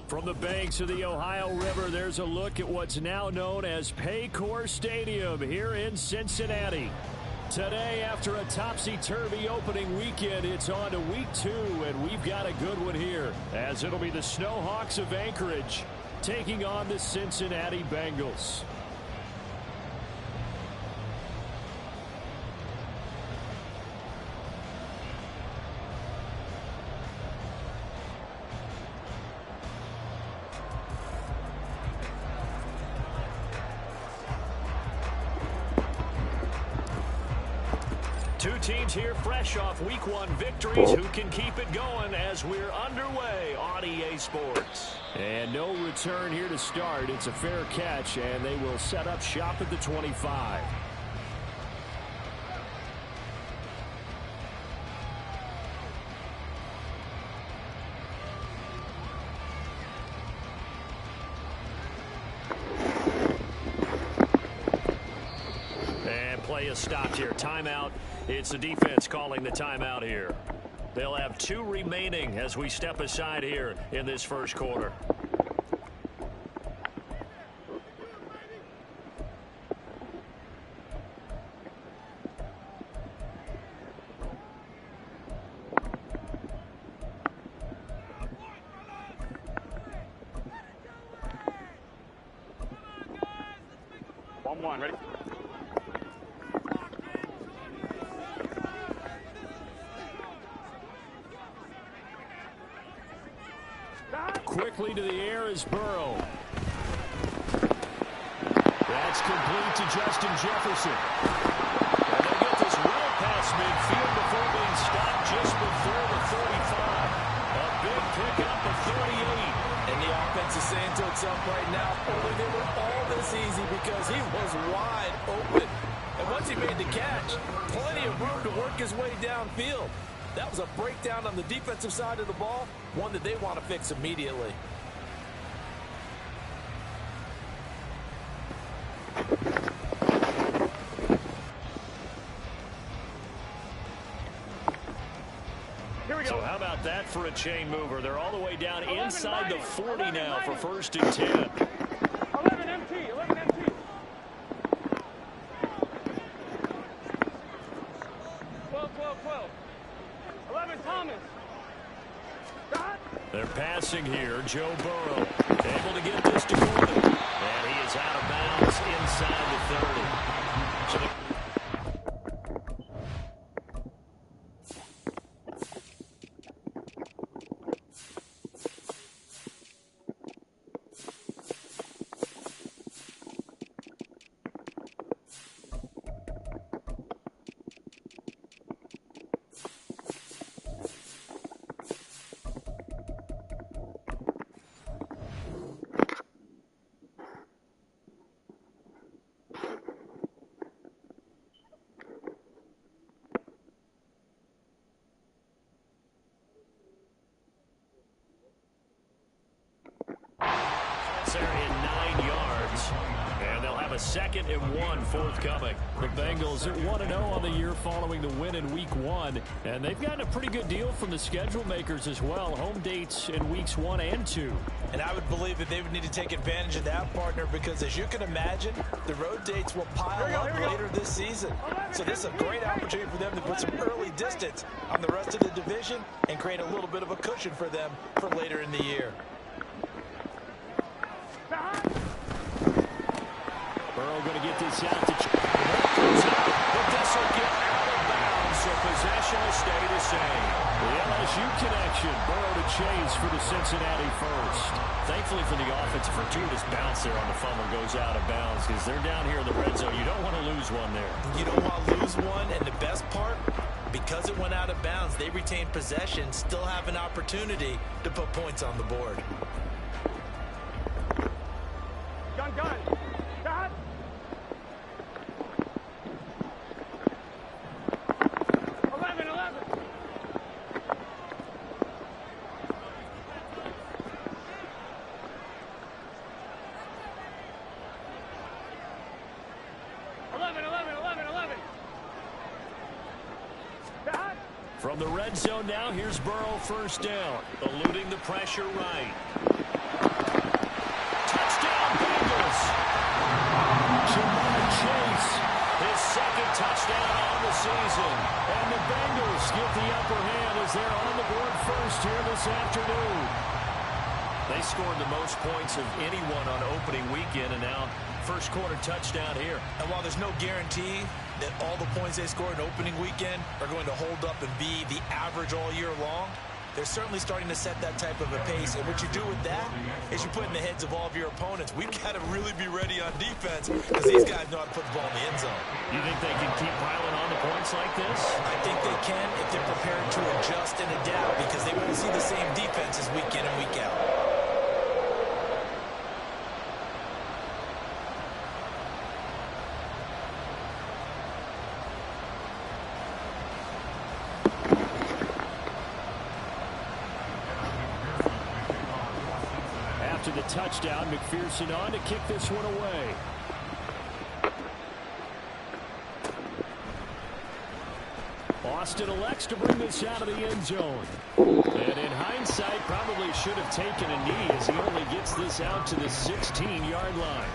From the banks of the Ohio River, there's a look at what's now known as Paycor Stadium here in Cincinnati. Today, after a topsy-turvy opening weekend, it's on to week 2, and we've got a good one here, as it'll be the Snowhawks of Anchorage taking on the Cincinnati Bengals. Two teams here fresh off Week 1 victories who can keep it going as we're underway on EA Sports. And no return here to start. It's a fair catch, and they will set up shop at the 25. And play is stopped here. Timeout. It's the defense calling the timeout here. They'll have 2 remaining as we step aside here in this first quarter. One, ready? Quickly to the air is Burrow. That's complete to Justin Jefferson. And they get this well past midfield before being stopped just before the 45. A big pickup of 38. And the offense is saying to itself right now, only they were all this easy because he was wide open. And once he made the catch, plenty of room to work his way downfield. That was a breakdown on the defensive side of the ball, one that they want to fix immediately. Here we go. So how about that for a chain mover? They're all the way down inside the 40 now for 1st and 10. 11 MT, 11 MT. 12. 11 Thomas. They're passing here. Joe Burrow able to get this to Gordon. And he is out of bounds inside the 30. So the area 9 yards, and they'll have a 2nd and 1 forthcoming. The Bengals are 1-0 on the year following the win in Week 1, and they've gotten a pretty good deal from the schedule makers as well. Home dates in Weeks 1 and 2. And I would believe that they would need to take advantage of that, partner, because as you can imagine, the road dates will pile up later this season. So this is a great opportunity for them to put some early distance on the rest of the division and create a little bit of a cushion for them for later in the year. Burrow going to get this out to but this will get out of bounds, so possession will stay the same. The LSU connection, Burrow to Chase for the Cincinnati first. Thankfully for the offense, a fortuitous bounce there on the fumble goes out of bounds because they're down here in the red zone. You don't want to lose one there. You don't want to lose one, and the best part, because it went out of bounds, they retained possession, still have an opportunity to put points on the board. Gun. Dot. 11. 11. From the red zone now, here's Burrow first down. Eluding the pressure right. Touchdown, Bengals. Jamar Chase, his second touchdown on the season. And the Bengals get the upper hand as they're on the board first here this afternoon. They scored the most points of anyone on opening weekend, and now first quarter touchdown here. And while there's no guarantee that all the points they scored in opening weekend are going to hold up and be the average all year long, they're certainly starting to set that type of a pace. And what you do with that is you put in the heads of all of your opponents, we've got to really be ready on defense because these guys know how to put the ball in the end zone. You think they can keep piling on the points like this? I think they can if they're prepared to adjust and adapt because they won't see the same defenses week in and week out. The touchdown, McPherson on to kick this one away. Austin elects to bring this out of the end zone. And in hindsight, probably should have taken a knee as he only gets this out to the 16-yard line.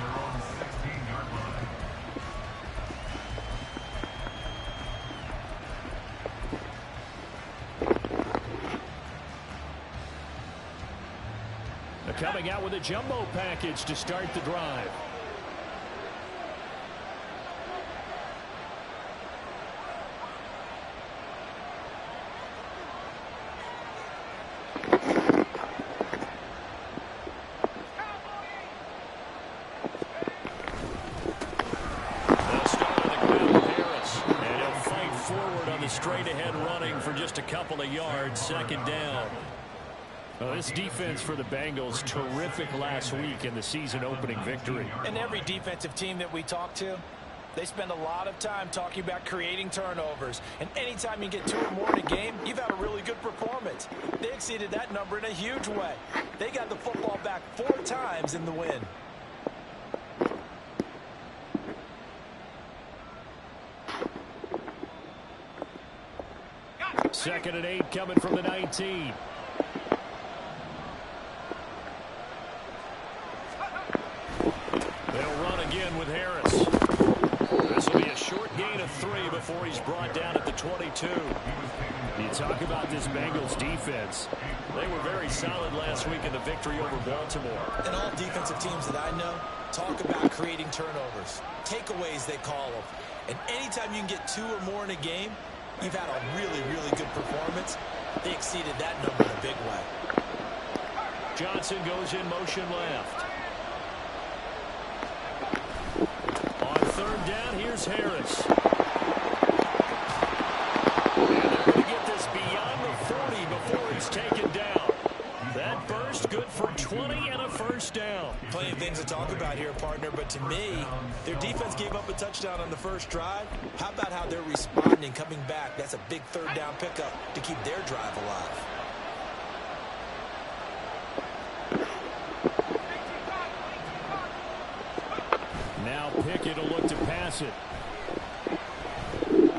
Coming out with a jumbo package to start the drive. They'll start on the ground with Harris. And he'll fight forward on the straight-ahead running for just a couple of yards. Second down. Well, this defense for the Bengals, terrific last week in the season-opening victory. And every defensive team that we talk to, they spend a lot of time talking about creating turnovers. And anytime you get 2 or more in a game, you've had a really good performance. They exceeded that number in a huge way. They got the football back 4 times in the win. Second and 8 coming from the 19. With Harris. This will be a short gain of 3 before he's brought down at the 22. You talk about this Bengals defense. They were very solid last week in the victory over Baltimore. And all defensive teams that I know talk about creating turnovers. Takeaways, they call them. And anytime you can get 2 or more in a game, you've had a really, really good performance. They exceeded that number in a big way. Johnson goes in motion left. Third down, here's Harris. And they're going to get this beyond the 40 before he's taken down. That burst good for 20 and a first down. Plenty of things to talk about here, partner, but to me, their defense gave up a touchdown on the first drive. How about how they're responding, coming back? That's a big third down pickup to keep their drive alive. Pickett will look to pass it. And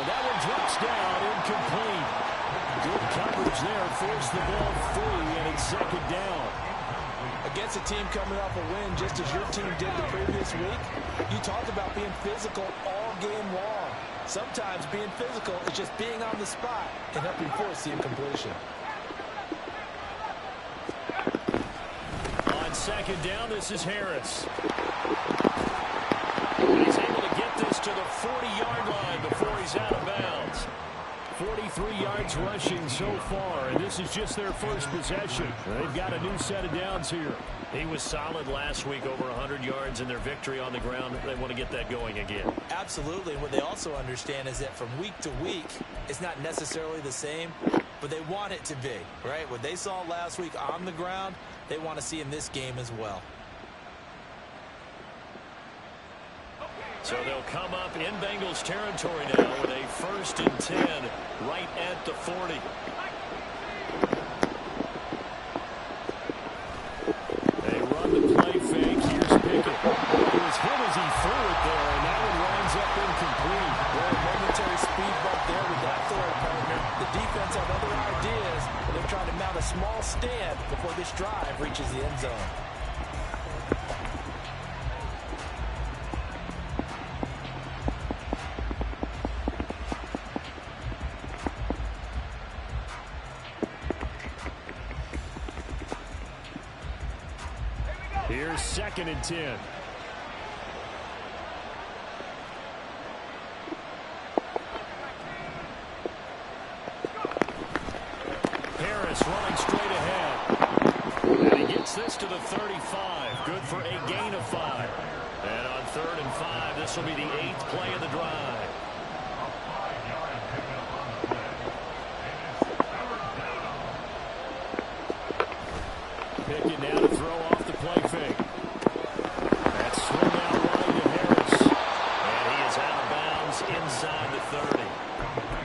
that one drops down, incomplete. Good coverage there, forced the ball free, and it's second down. Against a team coming off a win, just as your team did the previous week, you talk about being physical all game long. Sometimes being physical is just being on the spot and helping force the incompletion. Second down, this is Harris. And he's able to get this to the 40-yard line before he's out of bounds. 43 yards rushing so far, and this is just their first possession. They've got a new set of downs here. He was solid last week, over 100 yards in their victory on the ground. They want to get that going again. Absolutely. What they also understand is that from week to week, it's not necessarily the same, but they want it to be, right? What they saw last week on the ground, they want to see in this game as well. So they'll come up in Bengals territory now with a 1st and 10 right at the 40. They run the play fake. Here's Pickett. It was hit as he threw it there, and that one winds up incomplete. Well, stand before this drive reaches the end zone. Here's 2nd and 10. Harris running straight ahead. And he gets this to the 35. Good for a gain of 5. And on 3rd and 5, this will be the 8th play of the drive. Pickett now to throw off the play fake. That swing out wide to Harris. And he is out of bounds inside the 30.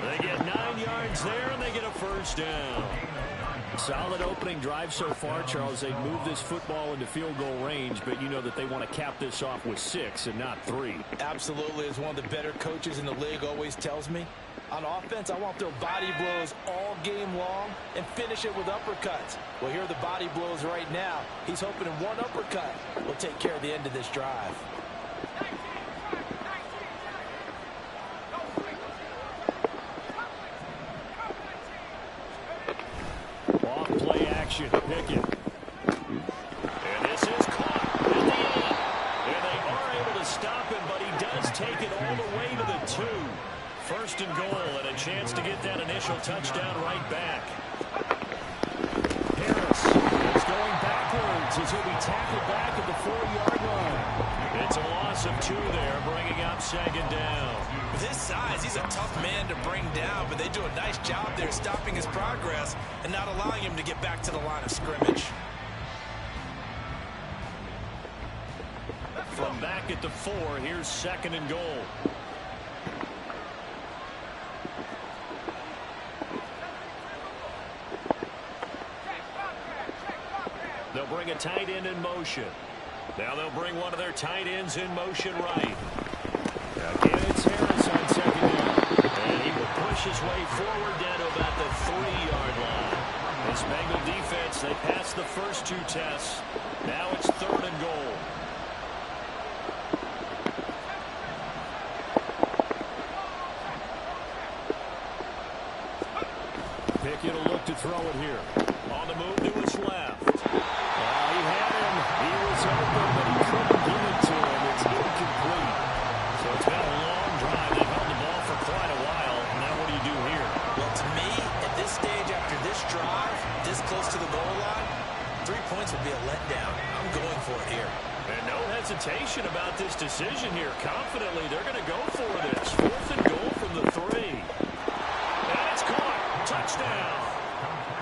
They get 9 yards there, and they get a first down. Solid opening drive so far, Charles. They've moved this football into field goal range, but you know that they want to cap this off with 6 and not 3. Absolutely. As one of the better coaches in the league always tells me, on offense, I want their body blows all game long and finish it with uppercuts. Well, here are the body blows right now. He's hoping in one uppercut will take care of the end of this drive. Off play action, Pickett. And this is caught at the end. And they are able to stop him, but he does take it all the way to the 2. 1st and goal, and a chance to get that initial touchdown right back. Harris is going backwards as he'll be tackled back at the 4-yard line. It's a loss of 2 there, bringing up 2nd down. With his size, he's a tough man to bring down, but they do a nice job there stopping his progress and not allowing him to get back to the line of scrimmage. From back at the 4, here's 2nd and goal. They'll bring a tight end in motion. Now they'll bring one of their tight ends in motion right. Again, it's Harris on 2nd down. And he will push his way forward down to about the 3-yard line. This Bengal defense, they passed the first 2 tests. Now it's 3rd and goal. Pickett will look to throw it here. On the move to his left. He had him. He was open, but he couldn't give it to him. It's incomplete. So it's been a long drive. They've held the ball for quite a while. Now what do you do here? Well, to me, at this stage after this drive, this close to the goal line, 3 points would be a letdown. I'm going for it here. And no hesitation about this decision here. Confidently, they're going to go for this. 4th and goal from the 3. And it's caught. Touchdown.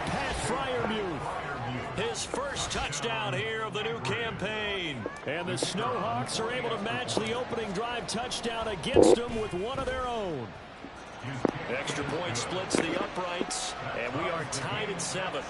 Pat Freiermuth. His first touchdown here of the new campaign. And the Snowhawks are able to match the opening drive touchdown against them with one of their own. Extra point splits the uprights, and we are tied at 7.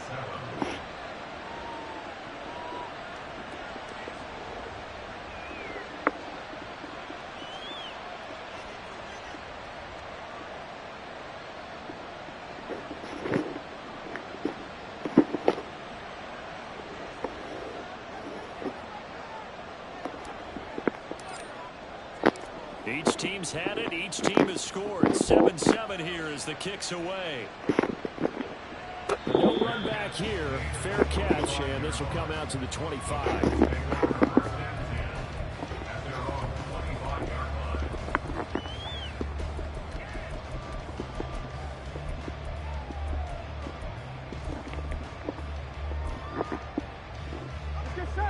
Each team's had it. Each team has scored. 7-7 here as the kick's away. No run back here. Fair catch, and this will come out to the 25.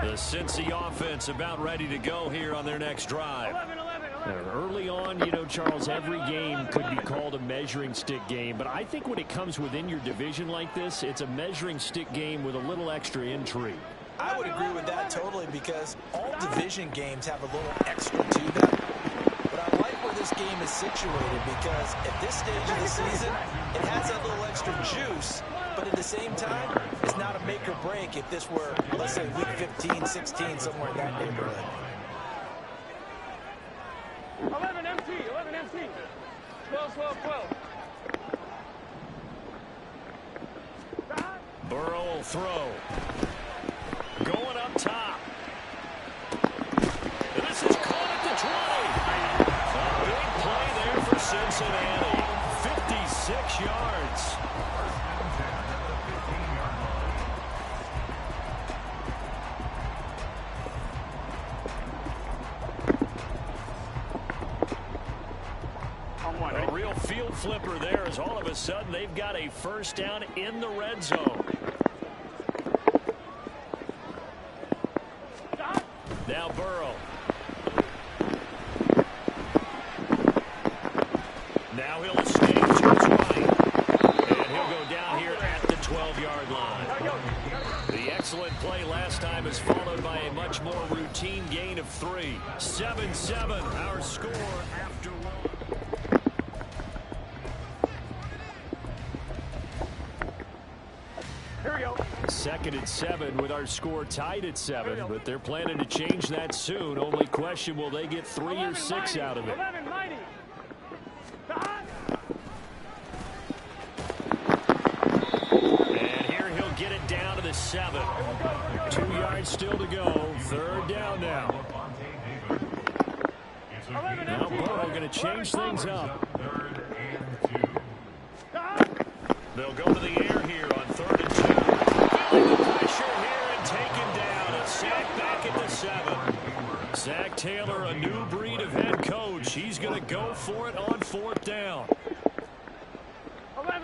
The Cincy offense about ready to go here on their next drive. 11. Early on, you know, Charles, every game could be called a measuring stick game. But I think when it comes within your division like this, it's a measuring stick game with a little extra intrigue. I would agree with that totally because all division games have a little extra to them. But I like where this game is situated because at this stage of the season, it has that little extra juice. But at the same time, it's not a make or break if this were, let's say, week 15, 16, somewhere in that neighborhood. 11 MT. 12. Burrow will throw. Going up top. This is caught at the 20. A big play there for Cincinnati. 56 yards. A real field flipper there as all of a sudden they've got a first down in the red zone. Now Burrow. Now he'll escape to his right. And he'll go down here at the 12-yard line. The excellent play last time is followed by a much more routine gain of 3. 7-7, our score after 1. Second and 7 with our score tied at 7, but they're planning to change that soon. Only question, will they get 3 or 6 out of it? And here he'll get it down to the 7. 2 yards still to go. Third down now. Now Burrow going to change things up. They'll go to the air here on 3rd and 2. Feeling the pressure here and taken down. A sack back at the 7. Zach Taylor, a new breed of head coach. He's going to go for it on 4th down.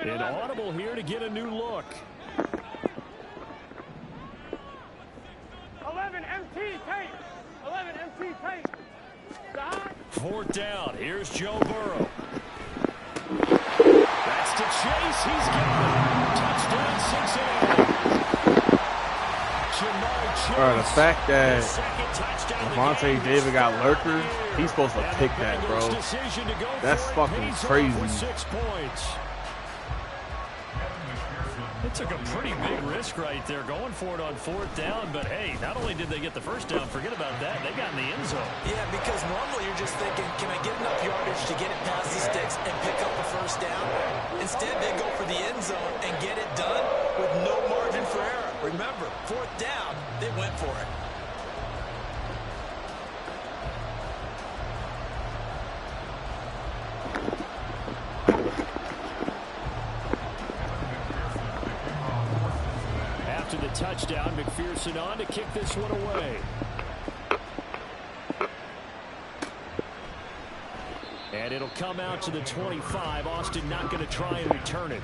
An audible here to get a new look. 11 MT tape. 11 MT tape. 4th down. Here's Joe Burrow. That's to Chase. He's got it. Touchdown, Cincinnati. Bro, the fact that Lavonte David got lurkers, he's supposed to pick that, bro. That's fucking crazy. It took a pretty big risk right there going for it on 4th down, but hey, not only did they get the first down, forget about that, they got in the end zone. Yeah, because normally you're just thinking, can I get enough yardage to get it past the sticks and pick up the first down? Instead, they go for the end zone and get it done with no margin for error. Remember, 4th down, they went for it. After the touchdown, McPherson on to kick this one away. And it'll come out to the 25. Austin not going to try and return it.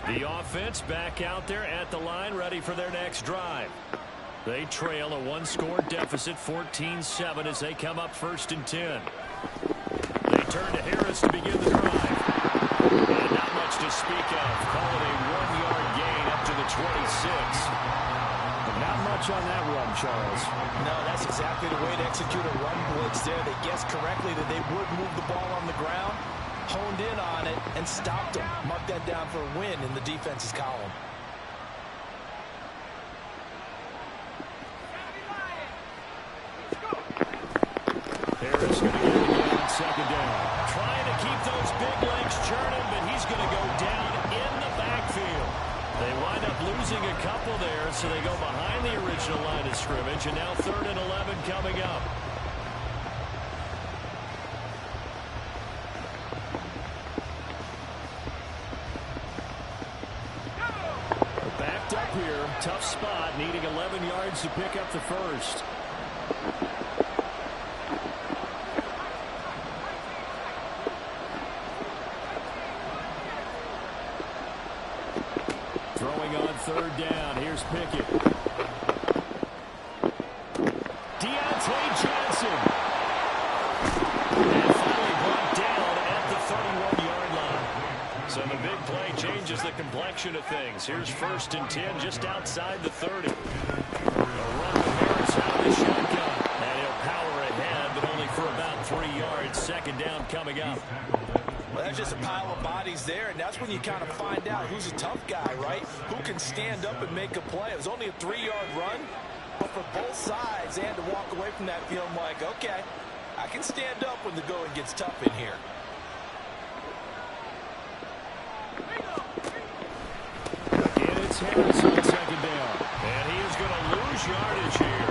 The offense back out there at the line, ready for their next drive. They trail a 1-score deficit, 14-7, as they come up 1st and 10. They turn to Harris to begin the drive. And not much to speak of. Call it a 1-yard gain up to the 26. But not much on that run, Charles. No, that's exactly the way to execute a run blitz there. They guessed correctly that they would move the ball on the ground, honed in on it, and stopped them. Mark that down for a win in the defense's column. Harris going to get it again on 2nd down. Trying to keep those big legs churning, but he's going to go down in the backfield. They wind up losing a couple there, so they go behind the original line of scrimmage, and now 3rd and 11 coming up. Backed up here, tough spot, needing 11 yards to pick up the first. Throwing on 3rd down. Here's Pickett. Deontay Johnson. And finally brought down at the 31-yard line. So the big play changes the complexion of things. Here's 1st and 10 just outside the 30. A run with Harris out of the shotgun. And he'll power ahead, but only for about 3 yards. 2nd down coming up. Well, that's just a pile of bodies there, and that's when you kind of find out who's a tough guy, right? Who can stand up and make a play. It was only a 3-yard run, But for both sides, they had to walk away from that feeling like, okay, I can stand up when the going gets tough in here. Again, it's Harris on second down. And he is going to lose yardage here.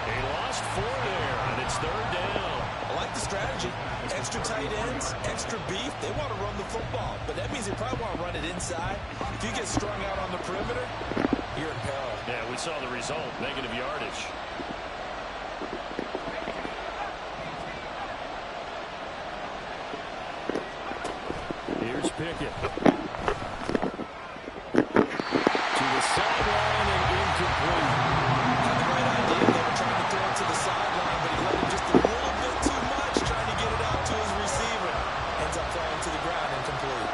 He lost 4 there, and it's third down. I like the strategy. Extra tight ends, extra beef. They want to run the football, but that means they probably want to run it inside. If you get strung out on the perimeter, you're in peril. Yeah, we saw the result, negative yardage. Here's Pickett. To the sideline and incomplete. Had the right idea. They were trying to throw it to the sideline, but he let him just a little bit too much, trying to get it out to his receiver. Ends up falling to the ground, incomplete.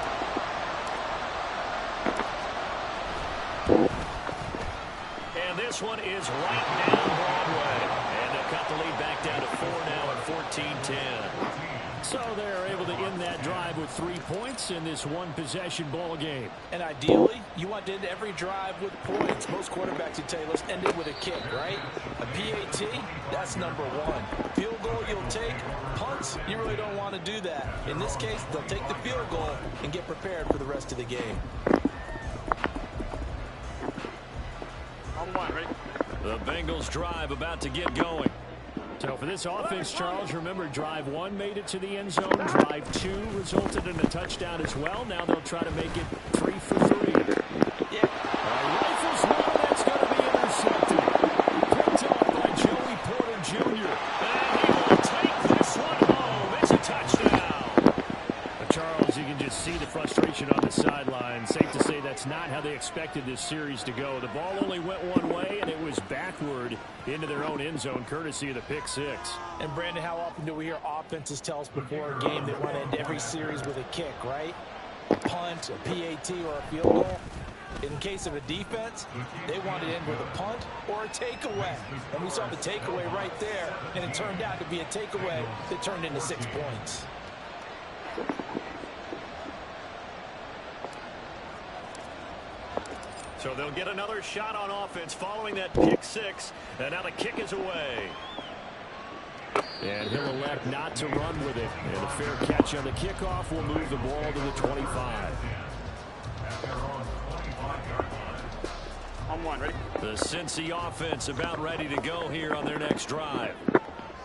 And this one is right down Broadway. And they'll cut the lead back down to 4 now at 14-10. So they're able to end that drive with 3 points in this one-possession ball game. And ideally, you want to end every drive with points. Most quarterbacks would tell you, let's end it with a kick, right? A PAT, that's number 1. Field goal you'll take. Punts, you really don't want to do that. In this case, they'll take the field goal and get prepared for the rest of the game. The Bengals drive about to get going. So for this offense, Charles, remember drive 1 made it to the end zone. Drive 2 resulted in a touchdown as well. Now they'll try to make it 3 for 3. Yeah. Rifles one, that's going to be intercepted. Picked off by Joey Porter Jr. And he will take this one home. It's a touchdown. But Charles, you can just see the frustration on the sideline. Safe to say that's not how they expected this series to go. The ball only went one way, and it was backward into their own end zone, courtesy of the pick 6. And Brandon, how often do we hear offenses tell us before a game they want to end every series with a kick, right? A punt, a PAT, or a field goal. In case of a defense, they want to end with a punt or a takeaway. And we saw the takeaway right there, and it turned out to be a takeaway that turned into 6 points. So they'll get another shot on offense following that pick 6. And now the kick is away. And he'll elect not to run with it. And a fair catch on the kickoff will move the ball to the 25. On 1, ready? The Cincy offense about ready to go here on their next drive.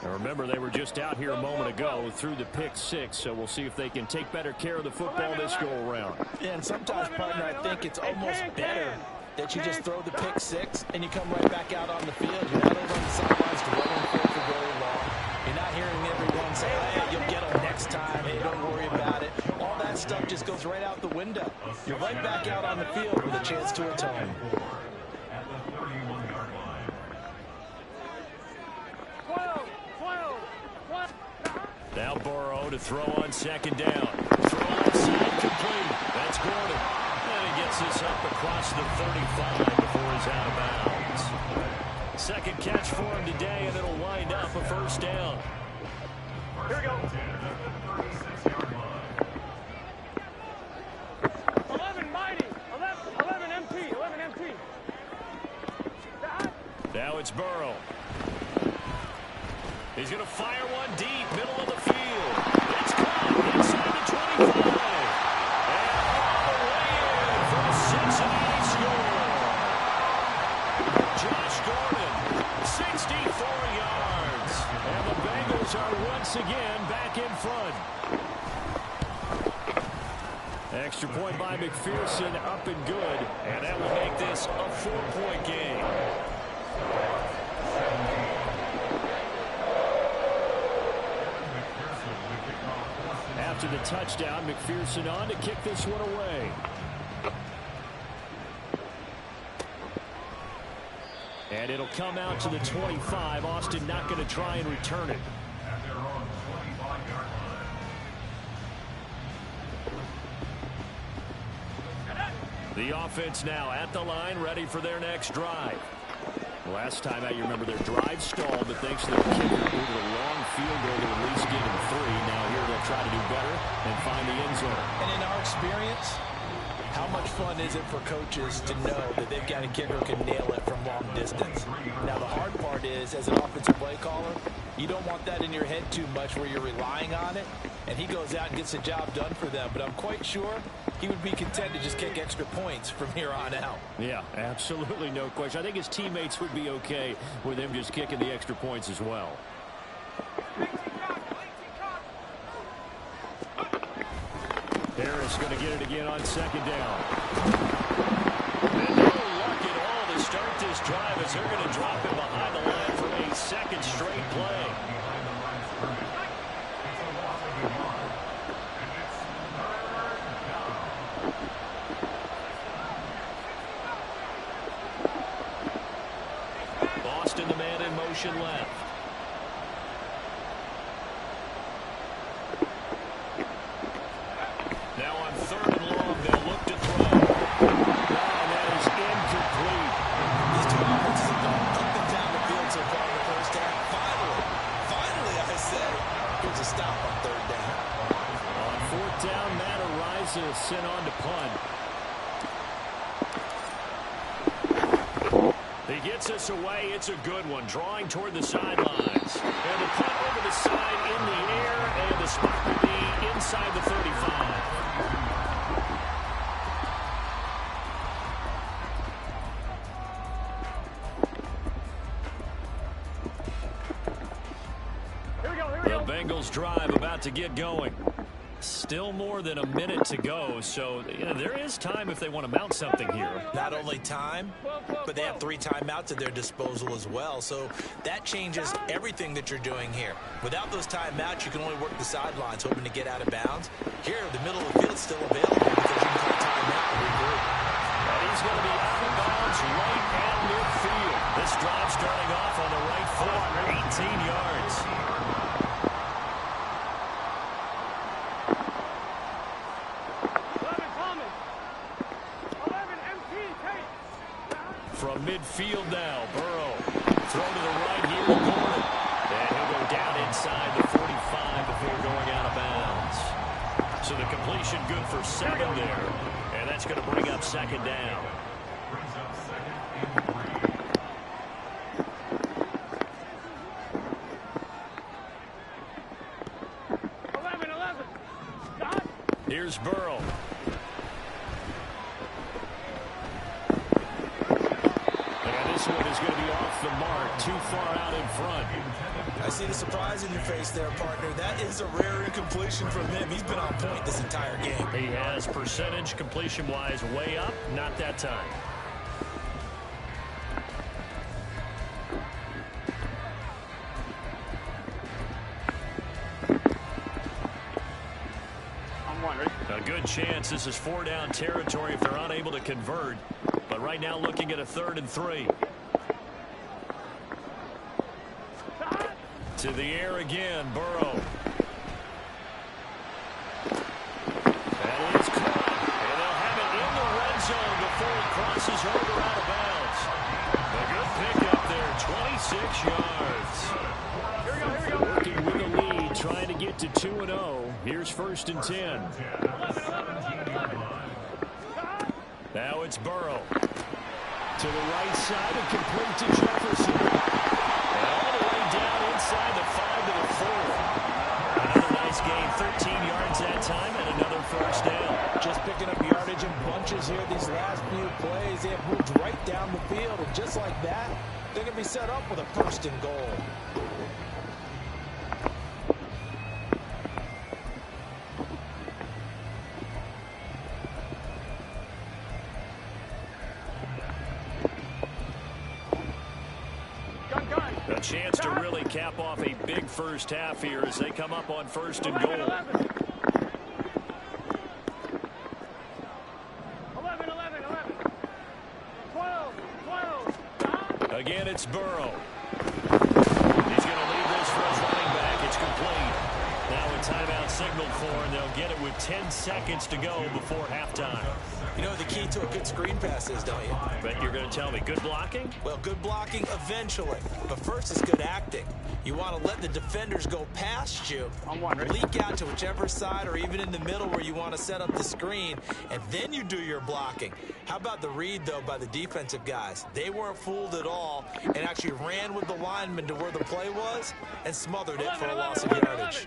Now remember, they were just out here a moment ago through the pick 6, so we'll see if they can take better care of the football this go around. Yeah, and sometimes, partner, I think it's almost better that you just throw the pick 6 and you come right back out on the field. You're not over on the sidelines dwelling for very long. You're not hearing everyone say, hey, you'll get them next time, hey, don't worry about it. All that stuff just goes right out the window. You're right back out on the field with a chance to atone. Now Burrow to throw on second down. Throw outside complete. That's Gordon. And he gets this up across the 35 before he's out of bounds. Second catch for him today, and it'll wind up a first down. Here we go. 11 mighty. 11 MT. 11 MT. Now it's Burrow. He's going to fire one deep, middle of the field. It's caught inside the 25. And all the way in for a Cincinnati score. Josh Gordon, 64 yards. And the Bengals are once again back in front. Extra point by McPherson, up and good. And that will make this a 4-point game. After the touchdown, McPherson on to kick this one away. And it'll come out to the 25. Austin not going to try and return it. The offense now at the line, ready for their next drive. Last time out, you remember their drive stalled, but thanks to their kicker, moved a long field goal to at least get them 3. Now here they'll try to do better and find the end zone. And in our experience, How much fun is it for coaches to know that they've got a kicker who can nail it from long distance? Now, the hard part is, as an offensive play caller, you don't want that in your head too much where you're relying on it, and he goes out and gets the job done for them. But I'm quite sure he would be content to just kick extra points from here on out. Yeah, absolutely no question. I think his teammates would be okay with him just kicking the extra points as well. Harris going to get it again on second down. And no luck at all to start this drive as they're going to drop him behind the line for a second straight play. Boston, the man in motion left. Now on third and long, they'll look to throw. And that is incomplete. These two offenses have gone up and down the field so far in the first half. Finally, I say, here's a stop on third down. On fourth down, Matt Ariza is sent on to punt. He gets us away. It's a good one. Drawing toward the sidelines. And the punt over the side in the air. And the spot will be inside the 35. The Bengals drive about to get going. Still more than a minute to go, so there is time if they want to mount something here. Not only time, but they have 3 timeouts at their disposal as well, so that changes everything that you're doing here. Without those timeouts, you can only work the sidelines, hoping to get out of bounds. Here, the middle of the field's still available because you can call timeout and regroup. And he's going to be out of bounds right at midfield. This drive starting off on the right foot, 18 yards. From midfield now, Burrow. Throw to the right here to Gordon. And he'll go down inside the 45 before going out of bounds. So the completion good for 7 there. And that's going to bring up second down. Here's Burrow. This one is going to be off the mark, too far out in front. I see the surprise in your face there, partner. That is a rare incompletion from him. He's been on point this entire game. He has percentage completion-wise way up, not that time. A good chance this is 4-down territory if they're unable to convert. But right now looking at a 3rd and 3. To the air again, Burrow. That is caught. And they'll have it in the red zone before he crosses over out of bounds. A good pickup there, 26 yards. Working with the lead, trying to get to 2-0. Here's 1st and 10. Now it's Burrow. To the right side and complete to Jefferson. And all the way down inside the 5 to the 4. Another nice gain, 13 yards that time, and another 1st down. Just picking up yardage in bunches here these last few plays. They have moved right down the field, and just like that, they're going to be set up with a 1st and goal. A chance to really cap off a big first half here as they come up on 1st and goal. 12. Again, it's Burrow. He's going to leave this for his running back. It's complete. Now a timeout signaled for, and they'll get it with 10 seconds to go before halftime. You know the key to a good screen pass is, don't you? But you're going to tell me, good blocking? Well, good blocking eventually. But first is good acting. You want to let the defenders go past you, leak out to whichever side or even in the middle where you want to set up the screen, and then you do your blocking. How about the read, though, by the defensive guys? They weren't fooled at all and actually ran with the lineman to where the play was and smothered it for a loss of yardage.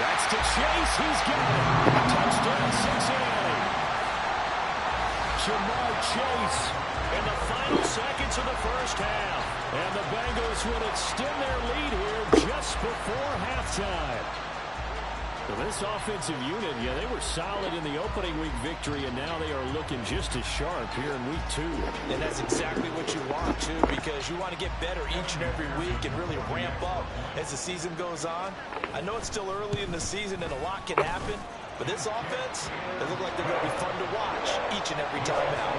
That's to Chase. He's got it. Touchdown, Cincinnati. Jamar Chase in the final seconds of the first half. And the Bengals would extend their lead here just before halftime. So this offensive unit, yeah, they were solid in the opening week victory, and now they are looking just as sharp here in week 2. And that's exactly what you want, too, because you want to get better each and every week and really ramp up as the season goes on. I know it's still early in the season and a lot can happen, but this offense, they look like they're going to be fun to watch each and every time out.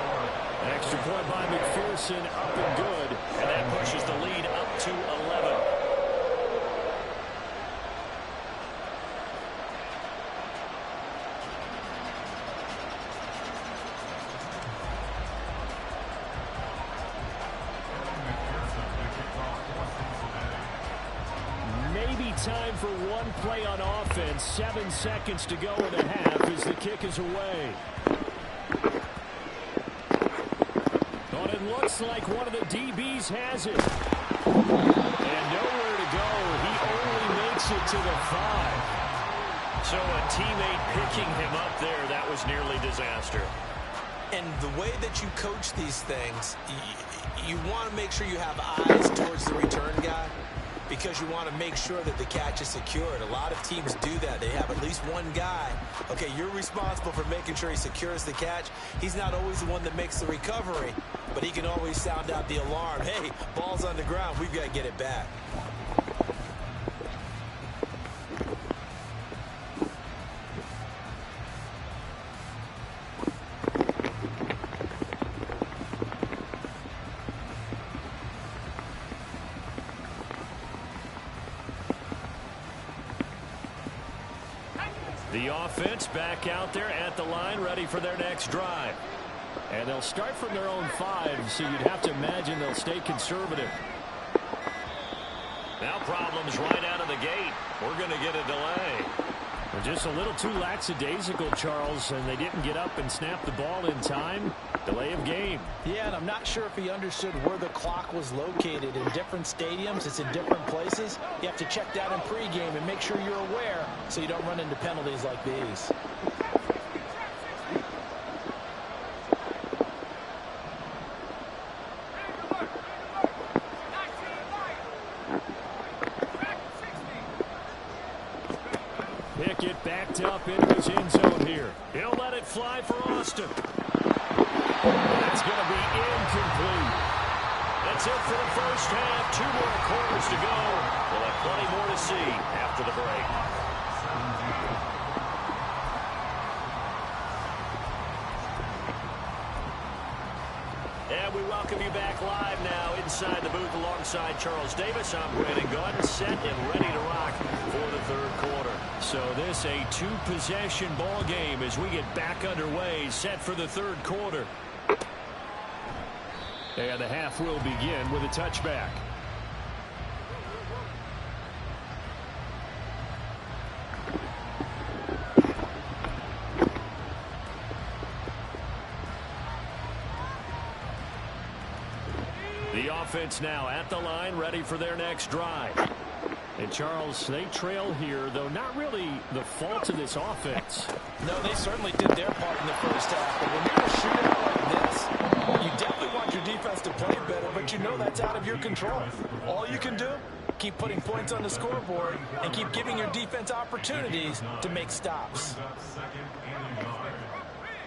An extra point by McPherson, up and good, and that pushes the lead up to 11. Time for one play on offense. 7 seconds to go in the half as the kick is away. But it looks like one of the DBs has it. And nowhere to go. He only makes it to the 5. So a teammate picking him up there, that was nearly disaster. And the way that you coach these things, you want to make sure you have eyes towards the return guy, because you want to make sure that the catch is secured. A lot of teams do that. They have at least one guy. Okay, you're responsible for making sure he secures the catch. He's not always the one that makes the recovery, but he can always sound out the alarm. Hey, ball's on the ground. We've got to get it back. The offense back out there at the line, ready for their next drive. And they'll start from their own 5, so you'd have to imagine they'll stay conservative. Now problems right out of the gate. We're going to get a delay. They're just a little too lackadaisical, Charles, and they didn't get up and snap the ball in time. Delay of game. Yeah, and I'm not sure if he understood where the clock was located. In different stadiums, it's in different places. You have to check that in pregame and make sure you're aware so you don't run into penalties like these. Pickett backed up into his end zone here. He'll let it fly for Austin. That's going to be incomplete. That's it for the first half. 2 more quarters to go. We'll have plenty more to see after the break. And we welcome you back live now inside the booth alongside Charles Davis. I'm Brandon Gordon, set and ready to rock for the third quarter. So this a 2-possession ball game as we get back underway, set for the third quarter. And the half will begin with a touchback. The offense now at the line, ready for their next drive. And Charles, they trail here, though not really the fault of this offense. No, they certainly did their part in the first half. But when you're a shootout like this, you definitely want your defense to play better, but you know that's out of your control. All you can do, keep putting points on the scoreboard and keep giving your defense opportunities to make stops.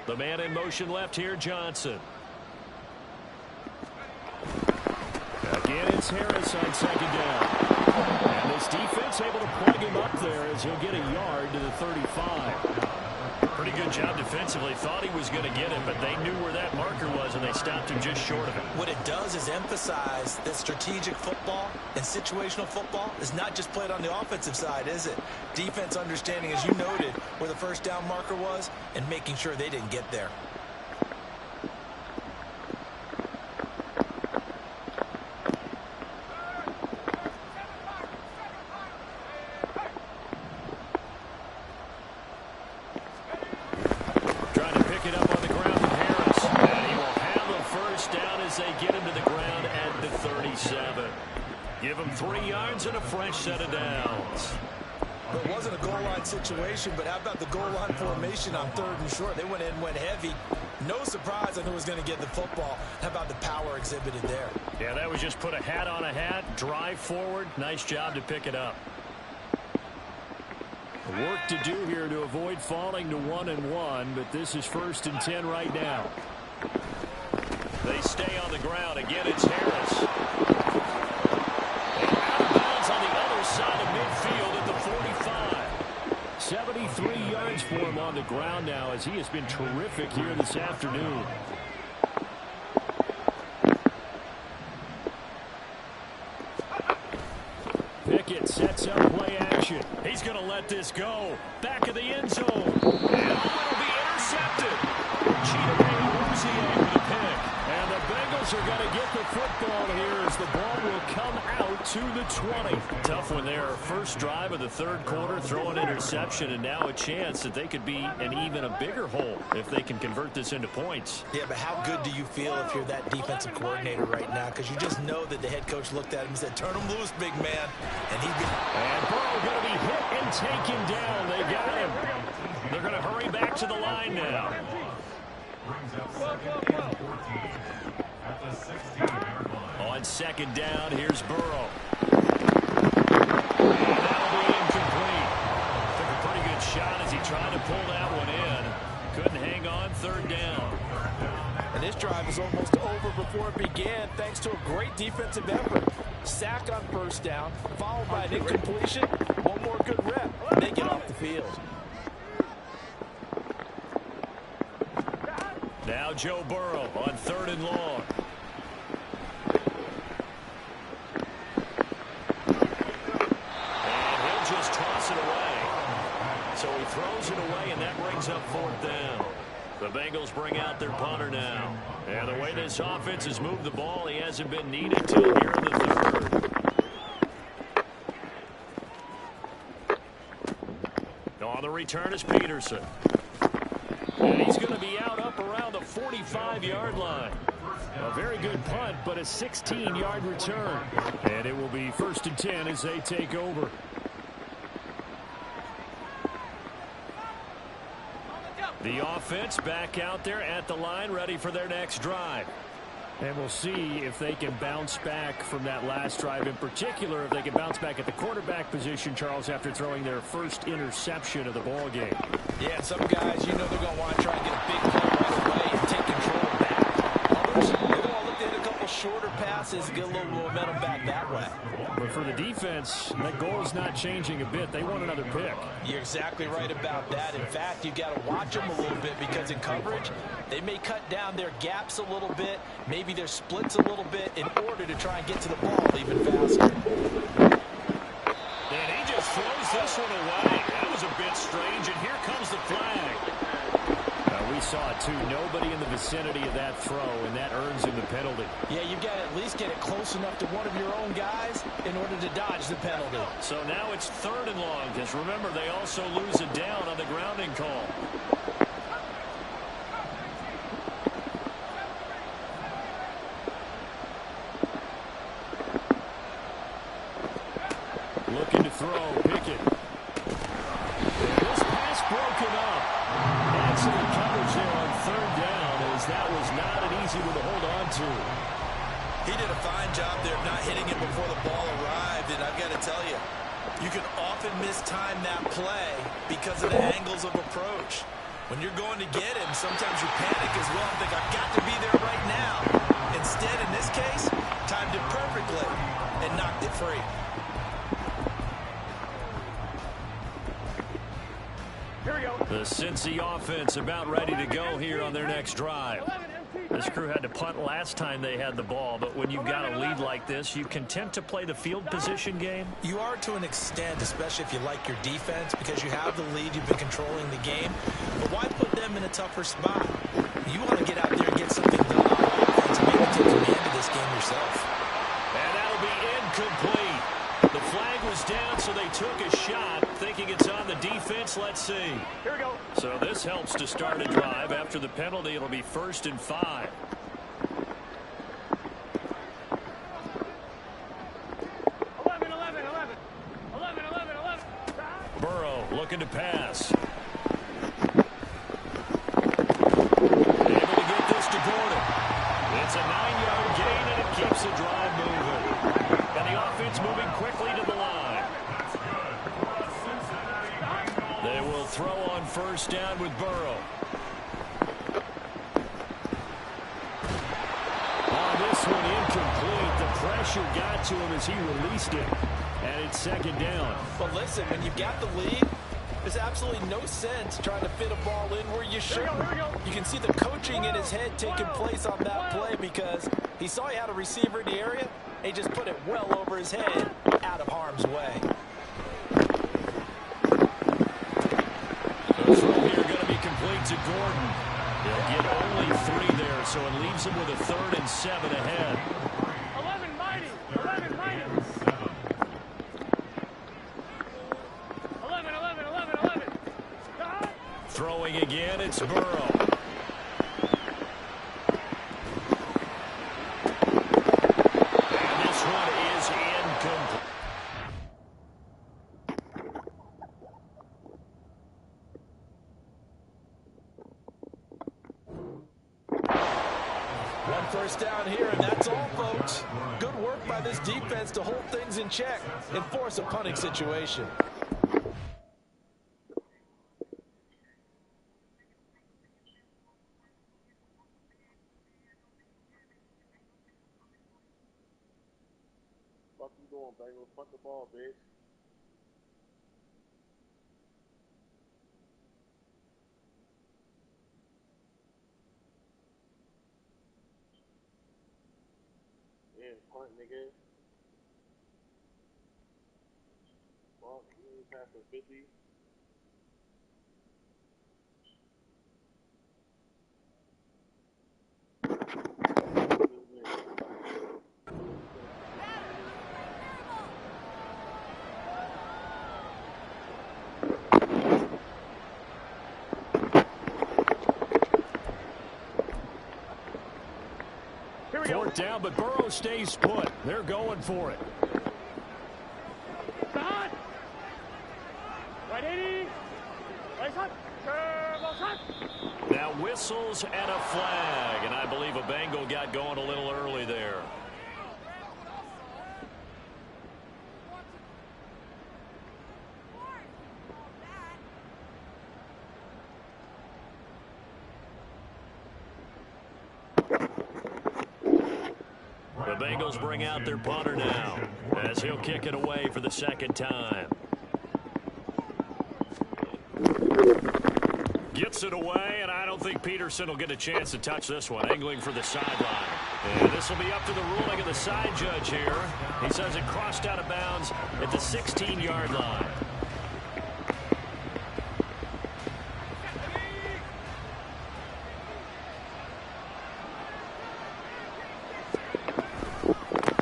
The man in motion left here, Johnson. Again, it's Harris on second down. And this defense able to plug him up there as he'll get a yard to the 35. Pretty good job defensively. Thought he was going to get it, but they knew where that marker was, and they stopped him just short of it. What it does is emphasize that strategic football and situational football is not just played on the offensive side, is it? Defense understanding, as you noted, where the first down marker was and making sure they didn't get there. Give him 3 yards and a fresh set of downs. But it wasn't a goal line situation, but how about the goal line formation on 3rd and short? They went in, went heavy. No surprise on who was going to get the football. How about the power exhibited there? Yeah, that was just put a hat on a hat, drive forward. Nice job to pick it up. Work to do here to avoid falling to 1-1, but this is 1st and 10 right now. They stay on the ground. Again, it's Harris. On the other side of midfield at the 45. 73 yards for him on the ground now, as he has been terrific here this afternoon. Pickett sets up play action. He's going to let this go. Back of the end zone. And it'll be intercepted. Cheetah with the pick. And the Bengals are going to get the football here as the ball will come out to the 20. Tough one there. First drive of the 3rd quarter, throw an interception, and now a chance that they could be in even a bigger hole if they can convert this into points. Yeah, but how good do you feel if you're that defensive coordinator right now? Because you just know that the head coach looked at him and said, turn him loose, big man. And Burrow going to be hit and taken down. They got him. They're going to hurry back to the line now. On 2nd down, here's Burrow. And that'll be incomplete. Took a pretty good shot as he tried to pull that one in. Couldn't hang on 3rd down. And this drive is almost over before it began, thanks to a great defensive effort. Sack on 1st down, followed by an incompletion. One more good rep. They get off the field. Now Joe Burrow on 3rd and long. And he'll just toss it away. So he throws it away, and that brings up 4th down. The Bengals bring out their punter now. And the way this offense has moved the ball, he hasn't been needed till here in the 3rd. On the return is Peterson. And he's going to be out up around the 45-yard line. A very good punt, but a 16-yard return. And it will be 1st and 10 as they take over. The offense back out there at the line, ready for their next drive. And we'll see if they can bounce back from that last drive. In particular, if they can bounce back at the quarterback position, Charles, after throwing their first interception of the ball game. Yeah, some guys, you know they're going to want to try and get a big play right away and take control of that. Others, they're going to look at a couple shorter passes, get a little momentum back that way. But for the defense, that goal is not changing a bit. They want another pick. You're exactly right about that. In fact, you got to watch them a little bit because in coverage, they may cut down their gaps a little bit, maybe their splits a little bit in order to try and get to the ball even faster. And he just throws this one away. That was a bit strange, and here comes the flag. We saw it, too. Nobody in the vicinity of that throw, and that earns him the penalty. Yeah, you've got to at least get it close enough to one of your own guys in order to dodge the penalty. So now it's 3rd and long, because remember, they also lose a down on the grounding call. Looking to throw, Pickett. This pass broken up. Excellent coverage there on 3rd down, as that was not an easy one to hold on to. He did a fine job there of not hitting it before the ball arrived, and I've got to tell you, you can often mistime that play because of the angles of approach. When you're going to get him, sometimes you panic as well and think, I've got to be there right now. Instead, in this case, timed it perfectly and knocked it free. Here we go. The Cincy offense about ready to go here on their next drive. This crew had to punt last time they had the ball, but when you've got a lead like this, you content to play the field position game? You are to an extent, especially if you like your defense, because you have the lead, you've been controlling the game. But why put them in a tougher spot? You want to get out there and get something done on offense and maybe take command of this game yourself. And that'll be incomplete. The flag was down, so they took a shot, thinking it's on the defense. Let's see. Here we go. So this helps to start a drive. After the penalty, it'll be 1st and 5. 11. Burrow looking to pass. Able to get this to Gordon. It's a 9-yard gain, and it keeps the drive moving. And the offense moving quickly to the line. They will throw on 1st down with Burrow. On this one, incomplete. The pressure got to him as he released it. And it's 2nd down. But listen, when you've got the lead, there's absolutely no sense trying to fit a ball in where you shouldn't. You can see the coaching in his head taking place on that play because he saw he had a receiver in the area. He just put it well over his head, out of harm's way. The throw here going to be complete to Gordon. He'll get only 3 there, so it leaves him with a 3rd and 7 ahead. 11 mighty. 11. Throwing again, it's Burrow. And this one is incomplete. One 1st down here, and that's all, folks. Good work by this defense to hold things in check and force a punting situation. Fuck you doing, Bengals? Punt the ball, bitch. Yeah, punt, nigga. Fuck, you ain't past the 50. Here we go. 4th down, but Burrow stays put. They're going for it. Shot. Right 80. Right shot. Curve shot. Now whistles and a flag, and I believe a Bengal got going a little early there. The Bengals bring out their punter now as he'll kick it away for the 2nd time. Gets it away, and I don't think Peterson will get a chance to touch this one. Angling for the sideline. And this will be up to the ruling of the side judge here. He says it crossed out of bounds at the 16-yard line.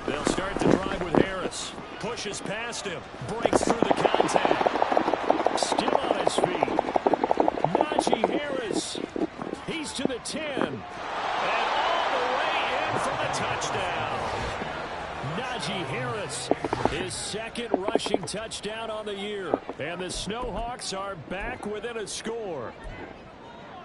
They'll start the drive with Harris. Pushes past him. Breaks through the contact. Still on his feet. Najee Harris. He's to the 10. And all the way in for the touchdown. Najee Harris, his 2nd rushing touchdown on the year. And the Snowhawks are back within a score.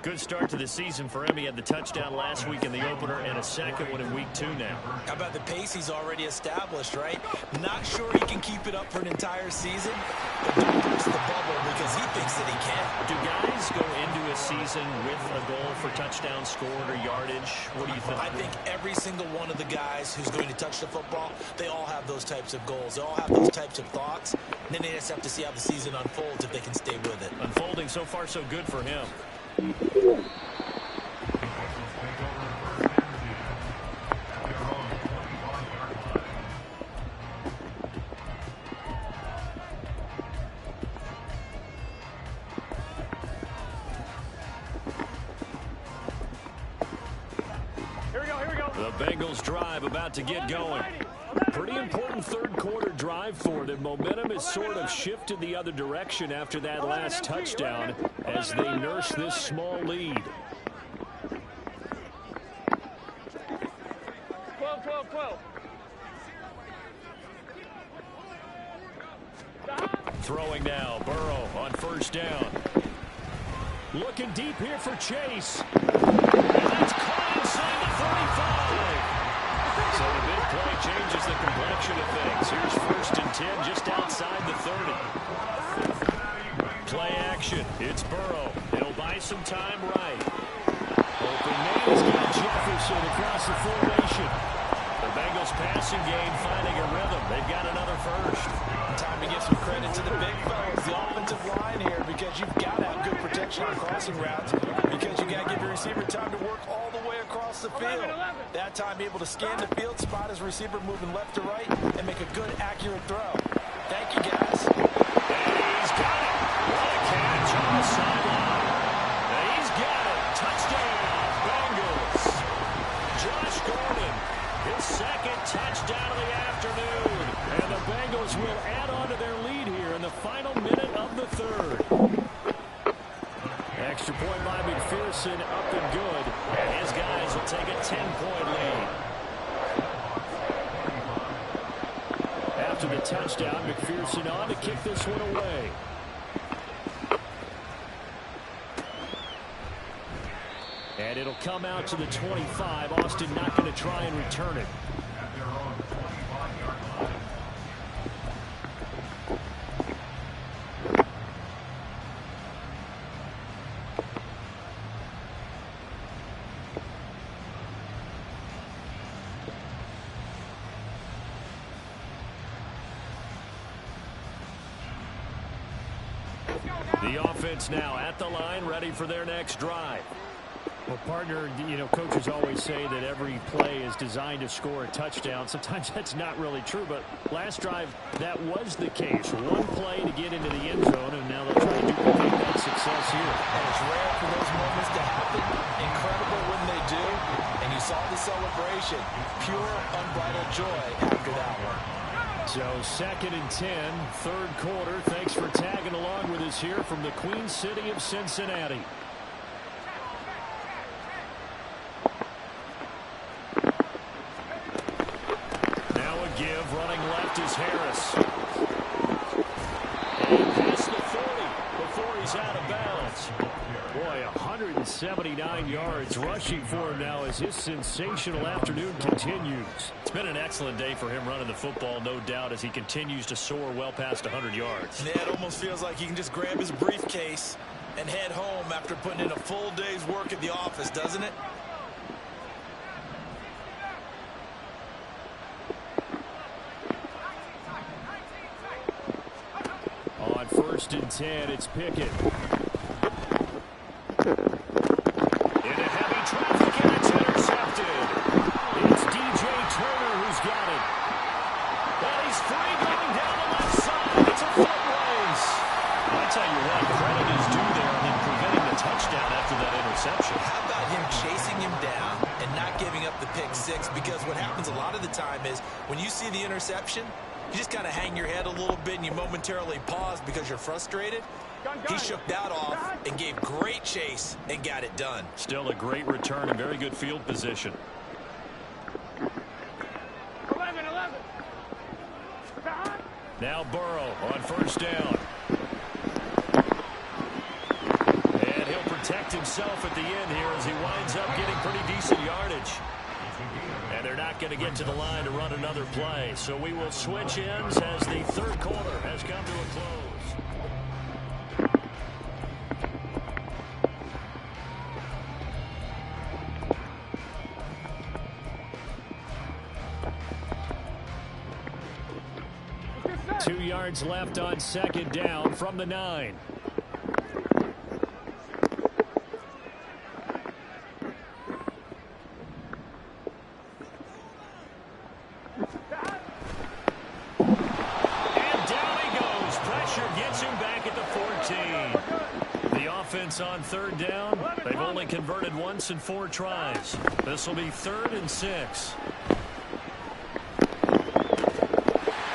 Good start to the season for him. He had the touchdown last week in the opener and a second one in week 2 now. How about the pace he's already established, right? Not sure he can keep it up for an entire season, but don't burst the bubble because he thinks that he can. Do guys go into a season with a goal for touchdown scored or yardage? What do you think? I think every single one of the guys who's going to touch the football, they all have those types of goals. They all have those types of thoughts. And then they just have to see how the season unfolds if they can stay with it. Unfolding so far so good for him. The Bengals drive about to get going. Pretty important third quarter drive for them. Momentum has sort of shifted the other direction after that last touchdown as they nurse this small lead. 12. Throwing now, Burrow on first down. Looking deep here for Chase. And that's caught inside the 35. So the big play changes the complexion of things. Here's 1st and 10 just outside the 30. Play action. It's Burrow. He'll buy some time right. Open man has got Jefferson across the formation. The Bengals passing game finding a rhythm. They've got another first. Time to give some credit to the big fellas, the offensive line here, because you've got to have good protection on crossing routes, because you got to give your receiver time to work all the way across the field. That time able to scan the field, spot his receiver moving left to right, and make a good, accurate throw. Thank you, guys. And he's got it. What a catch on the sideline. And he's got it. Touchdown, Bengals. Josh Gordon, his second touchdown of the afternoon. And the Bengals will add on to their lead here in the final minute of the third. Extra point by McPherson, up and good. And his guys will take a 10-point lead. After the touchdown, McPherson on to kick this one away. And it'll come out to the 25. Austin not going to try and return it. The offense now at the line, ready for their next drive. Well, partner, you know, coaches always say that every play is designed to score a touchdown. Sometimes that's not really true, but last drive, that was the case. One play to get into the end zone, and now they'll try to duplicate that success here. And it's rare for those moments to happen. Incredible when they do. And you saw the celebration. Pure, unbridled joy after that one. So 2nd and 10, third quarter. Thanks for tagging along with us here from the Queen City of Cincinnati. Now a give, running left is Harris. And past the 40 before he's out of bounds. Boy, 179 yards rushing for him now as his sensational afternoon continues. It's been an excellent day for him running the football, no doubt, as he continues to soar well past 100 yards. Yeah, it almost feels like he can just grab his briefcase and head home after putting in a full day's work at the office, doesn't it? On 1st and 10, it's Pickett. Into heavy traffic, and it's intercepted. It's DJ Turner who's got it. And he's free going down the left side. It's a foot race. I tell you what, credit is due there in preventing the touchdown after that interception. How about him chasing him down and not giving up the pick six? Because what happens a lot of the time is when you see the interception, you just kind of hang your head a little bit and you momentarily pause because you're frustrated. He shook that off and gave great chase and got it done. Still a great return and very good field position. 11. Now Burrow on first down. And he'll protect himself at the end here as he winds up getting pretty decent yardage. And they're not going to get to the line to run another play. So we will switch ends as the third quarter has come to a close. 2 yards left on second down from the 9. On third down, they've only converted once in 4 tries. This will be 3rd and 6.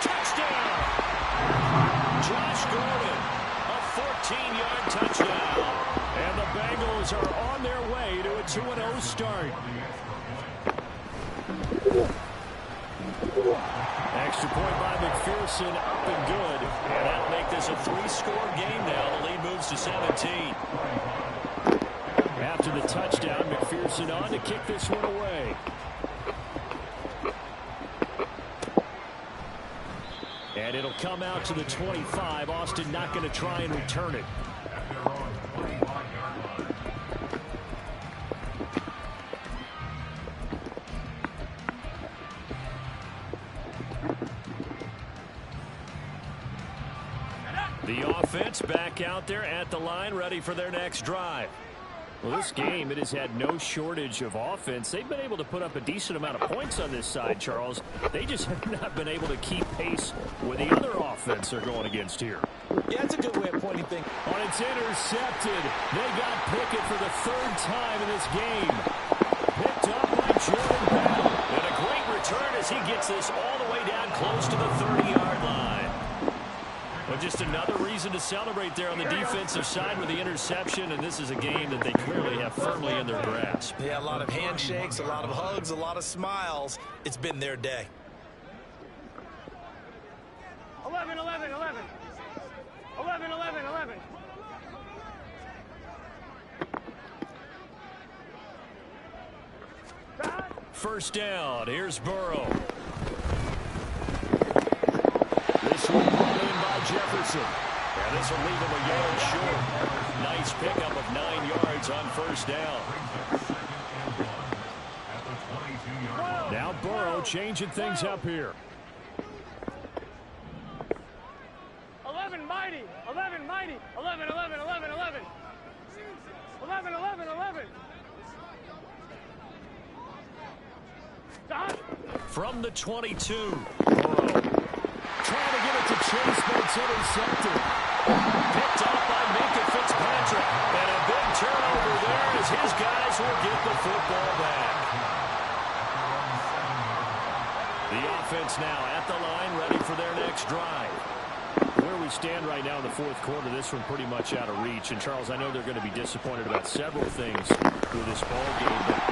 Touchdown! Josh Gordon, a 14-yard touchdown. And the Bengals are on their way to a 2-0 start. Extra point by McPherson, up and good. And that'll make this a 3-score game now. The lead moves to 17. After the touchdown, McPherson on to kick this one away. And it'll come out to the 25. Austin not going to try and return it. The offense back out there at the line, ready for their next drive. Well, this game, it has had no shortage of offense. They've been able to put up a decent amount of points on this side, Charles. They just have not been able to keep pace with the other offense they're going against here. Yeah, that's a good way of pointing things. On it's intercepted. They got Pickett for the 3rd time in this game. Picked up by Jordan Bell. And a great return as he gets this all the way down close to the 30-yard line. But just another reason to celebrate there on the defensive side with the interception, and this is a game that they clearly have firmly in their grasp. Yeah, a lot of handshakes, a lot of hugs, a lot of smiles. It's been their day. 11, 11, 11. 11, 11, 11. First down. Here's Burrow. This one brought in by Jefferson. And this will leave him a yard short. Nice pickup of 9 yards on first down. Now Burrow changing things up here. 11 mighty. 11 mighty. 11, 11, 11, 11. 11, 11, 11. From the 22. Burrow. Trying to get it to Chase, but it's intercepted. Picked up by Minka Fitzpatrick. And a big turnover there as his guys will get the football back. The offense now at the line, ready for their next drive. Where we stand right now in the 4th quarter, this one pretty much out of reach. And, Charles, I know they're going to be disappointed about several things through this ball game, but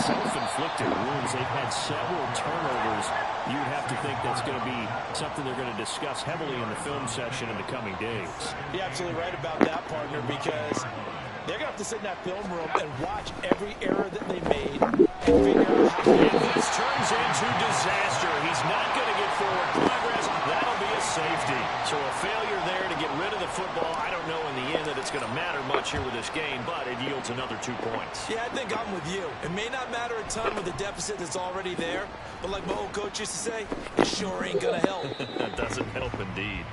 self-inflicted wounds. They've had several turnovers. You'd have to think that's going to be something they're going to discuss heavily in the film session in the coming days. You're absolutely right about that, partner, because they're going to have to sit in that film room and watch every error that they made and figure out how to if this turns into disaster, he's not going to get forward progress. That'll be a safety. So a failure there to get rid of the football. I don't know in the end that it's going to matter much here with this game, but it yields another 2 points. Yeah, I think I'm with you. It may not matter a ton with the deficit that's already there, but like my old coach used to say, it sure ain't going to help. That doesn't help indeed.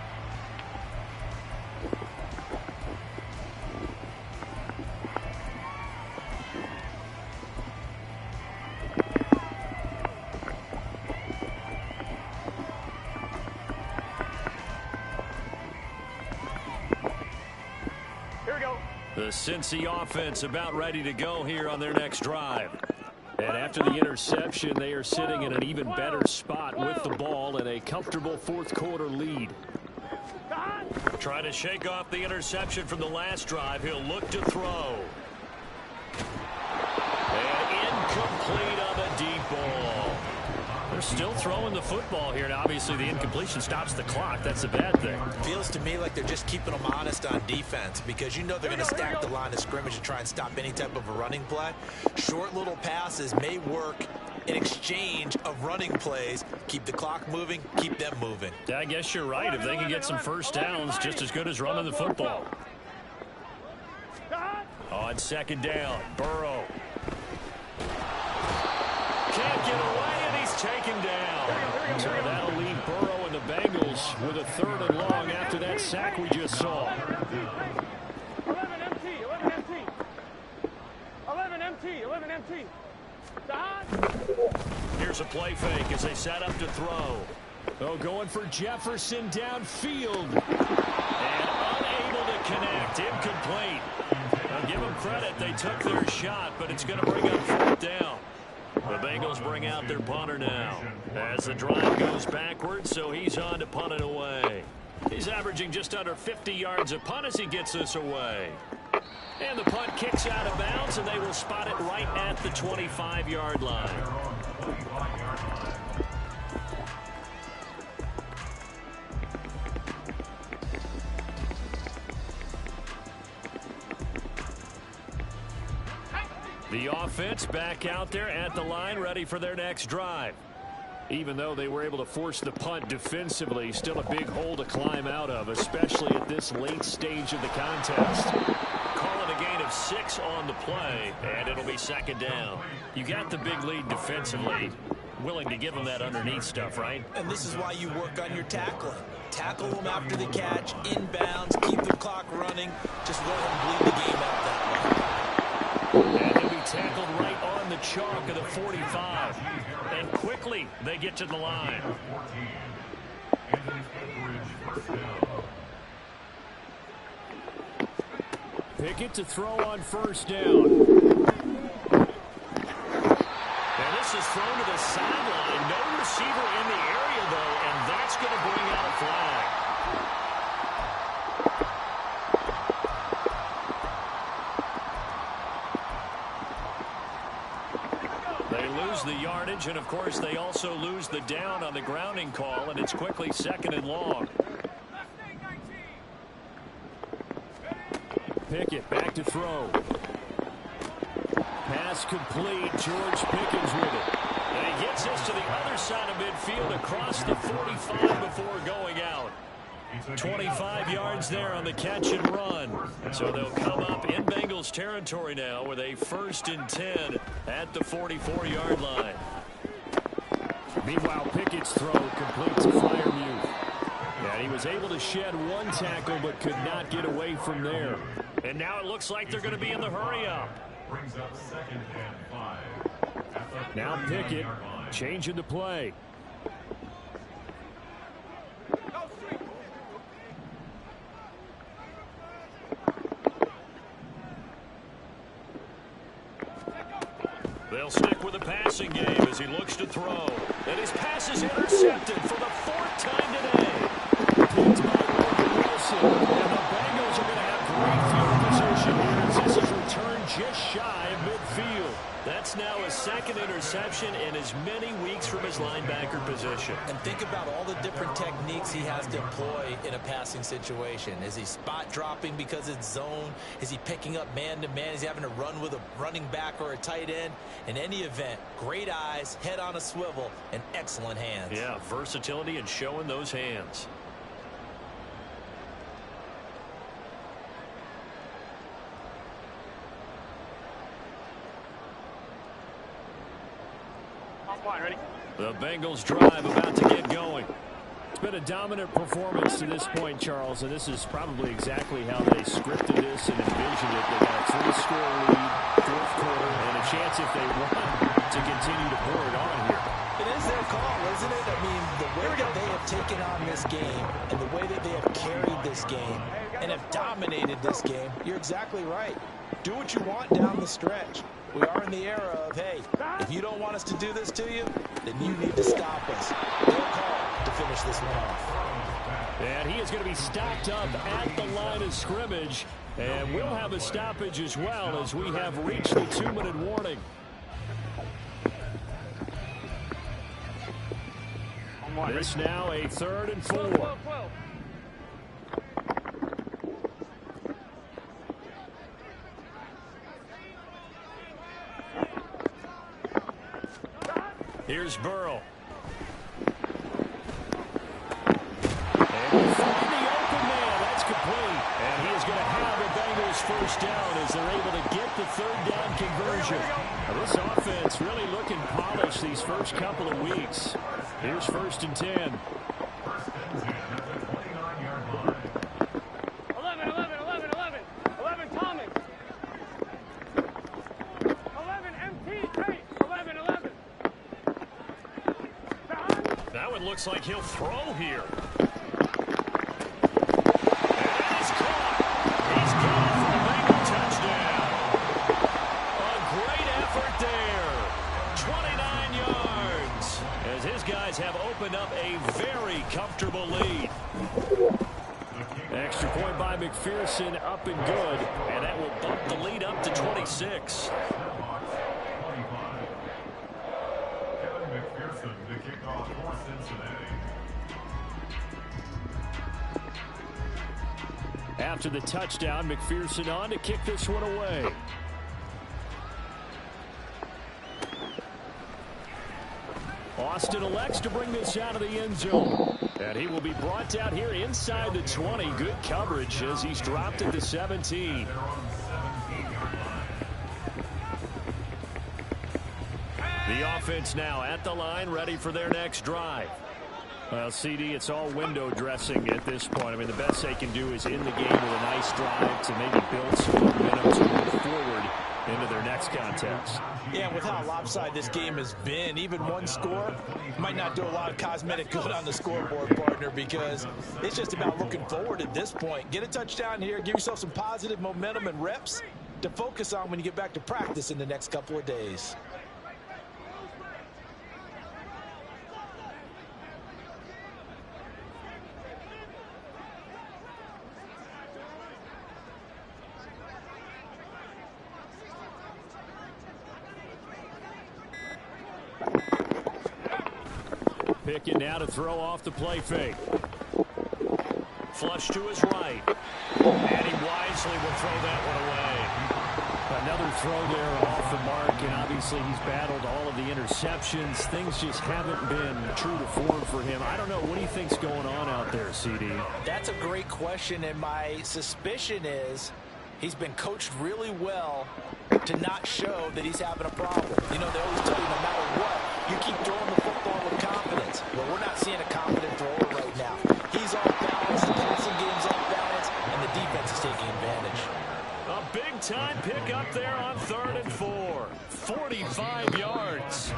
The Cincy offense about ready to go here on their next drive. And after the interception, they are sitting in an even better spot with the ball and a comfortable 4th quarter lead. Trying to shake off the interception from the last drive. He'll look to throw. And incomplete on a deep ball. They're still throwing the football here, and obviously the incompletion stops the clock. That's a bad thing. Feels to me like they're just keeping them honest on defense because you know they're going to stack the line of scrimmage and try and stop any type of a running play. Short little passes may work in exchange of running plays. Keep the clock moving, keep them moving. Yeah, I guess you're right. If they can get some first downs, just as good as running the football. On second down, Burrow. Can't get away, and he's taken down. So that'll leave Burrow and the Bengals with a 3rd and long after that sack we just saw. 11 MT, 11 MT. 11 MT, 11 MT. Here's a play fake as they set up to throw. Oh, going for Jefferson downfield. And unable to connect. Incomplete. I'll give them credit. They took their shot, but it's going to bring up 4th down. The Bengals bring out their punter now as the drive goes backwards, so he's on to punt it away. He's averaging just under 50 yards a punt as he gets this away. And the punt kicks out of bounds, and they will spot it right at the 25-yard line. The offense back out there at the line, ready for their next drive. Even though they were able to force the punt defensively, still a big hole to climb out of, especially at this late stage of the contest. Calling a gain of 6 on the play, and it'll be 2nd down. You got the big lead defensively. Willing to give them that underneath stuff, right? And this is why you work on your tackling. Tackle them after the catch, inbounds, keep the clock running. Just let them bleed the game out that way. And he'll be tackled right on the chalk of the 45. And quickly they get to the line. Pickett to throw on 1st down. And this is thrown to the sideline. No receiver in the area, though, and that's going to bring out a flag. The yardage, and of course they also lose the down on the grounding call, and it's quickly 2nd and long. Pickett back to throw. Pass complete. George Pickens with it. And he gets this to the other side of midfield across the 45 before going out. 25 yards there on the catch and run. So they'll come up in Bengals territory now with a 1st and 10 at the 44-yard line. Meanwhile, Pickett's throw complete to Freiermuth. And he was able to shed 1 tackle but could not get away from there. And now it looks like they're going to be in the hurry-up. Now Pickett changing the play. They'll stick with the passing game as he looks to throw. And his pass is intercepted for the 4th time today. Picked by Wilson. And the Bengals are going to have great field position here as this is returned just shy of midfield. That's now his 2nd interception in as many weeks from his linebacker position. And think about all the different techniques he has to employ in a passing situation. Is he spot dropping because it's zone? Is he picking up man-to-man? Is he having to run with a running back or a tight end? In any event, great eyes, head on a swivel, and excellent hands. Yeah, versatility and showing those hands. Ready? The Bengals drive about to get going. It's been a dominant performance to this point, Charles, and this is probably exactly how they scripted this and envisioned it. They got a 3-score lead, 4th quarter, and a chance if they want to continue to pour it on here. It is their call, isn't it? I mean, the way that they have taken on this game and the way that they have carried this game and have dominated this game, you're exactly right. Do what you want down the stretch. We are in the era of, hey, if you don't want us to do this to you, then you need to stop us. Their call to finish this one off. And he is going to be stopped up at the line of scrimmage. And we'll have a stoppage as well as we have reached the 2-minute warning. This now a 3rd and 4. 12. Here's Burrow. And we'll find the open man. That's complete. And he is going to have the Bengals first down as they're able to get the 3rd down conversion. Now this offense really looking polished these first couple of weeks. Here's 1st and 10. 11 Thomas. 11 MT. 11. That one looks like he'll throw here. Have opened up a very comfortable lead. Extra point by McPherson, up and good, and that will bump the lead up to 26. After the touchdown, McPherson on to kick this one away. Austin elects to bring this out of the end zone. And he will be brought down here inside the 20. Good coverage as he's dropped at the 17. The offense now at the line, ready for their next drive. Well, CD, it's all window dressing at this point. I mean, the best they can do is in the game with a nice drive to maybe build some momentum to move forward into their next contest. Yeah, with how lopsided this game has been, even one score might not do a lot of cosmetic good on the scoreboard, partner, because it's just about looking forward at this point. Get a touchdown here, give yourself some positive momentum and reps to focus on when you get back to practice in the next couple of days. Pickett now to throw off the play fake. Flush to his right. And he wisely will throw that one away. Another throw there off the mark, and obviously he's battled all of the interceptions. Things just haven't been true to form for him. I don't know. What do you think's going on out there, CD? That's a great question, and my suspicion is he's been coached really well to not show that he's having a problem. You know, they always tell you no matter what, you keep throwing the football with confidence. Well, we're not seeing a confident thrower right now. He's off balance, the passing game's off balance, and the defense is taking advantage. A big-time pick up there on 3rd and 4. 45 yards.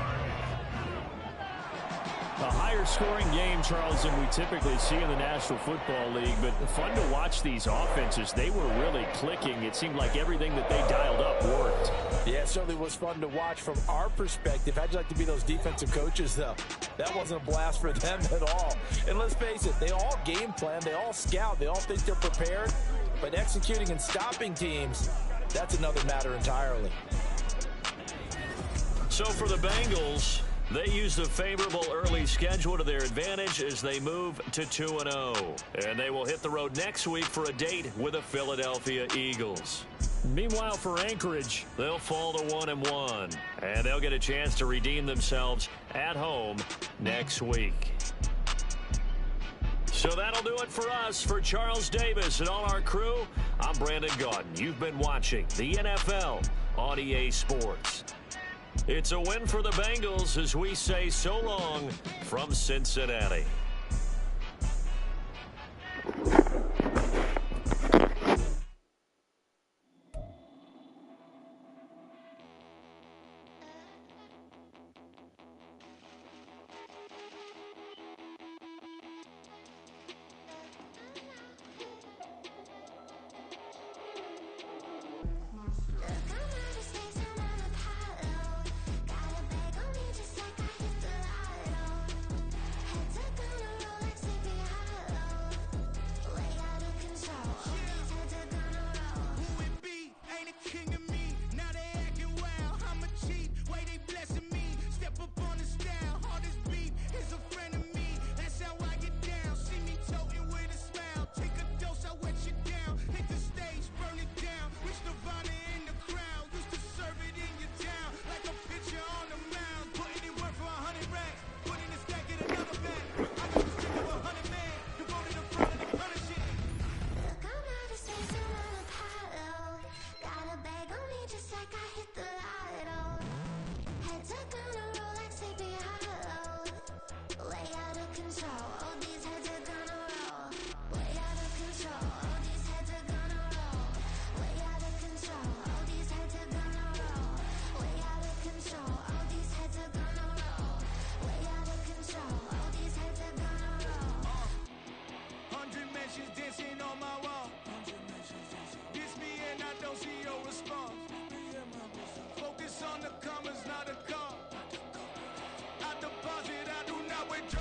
A higher-scoring game, Charles, than we typically see in the National Football League, but fun to watch these offenses. They were really clicking. It seemed like everything that they dialed up worked. Yeah, it certainly was fun to watch from our perspective. How'd you like to be those defensive coaches, though? That wasn't a blast for them at all. And let's face it, they all game plan, they all scout, they all think they're prepared, but executing and stopping teams, that's another matter entirely. So for the Bengals, they use the favorable early schedule to their advantage as they move to 2-0. And they will hit the road next week for a date with the Philadelphia Eagles. Meanwhile, for Anchorage, they'll fall to 1-1. And they'll get a chance to redeem themselves at home next week. So that'll do it for us. For Charles Davis and all our crew, I'm Brandon Gaudin. You've been watching the NFL on EA Sports. It's a win for the Bengals as we say so long from Cincinnati. don't see your response. Focus on the commas, not the com. I deposit, I do not withdraw.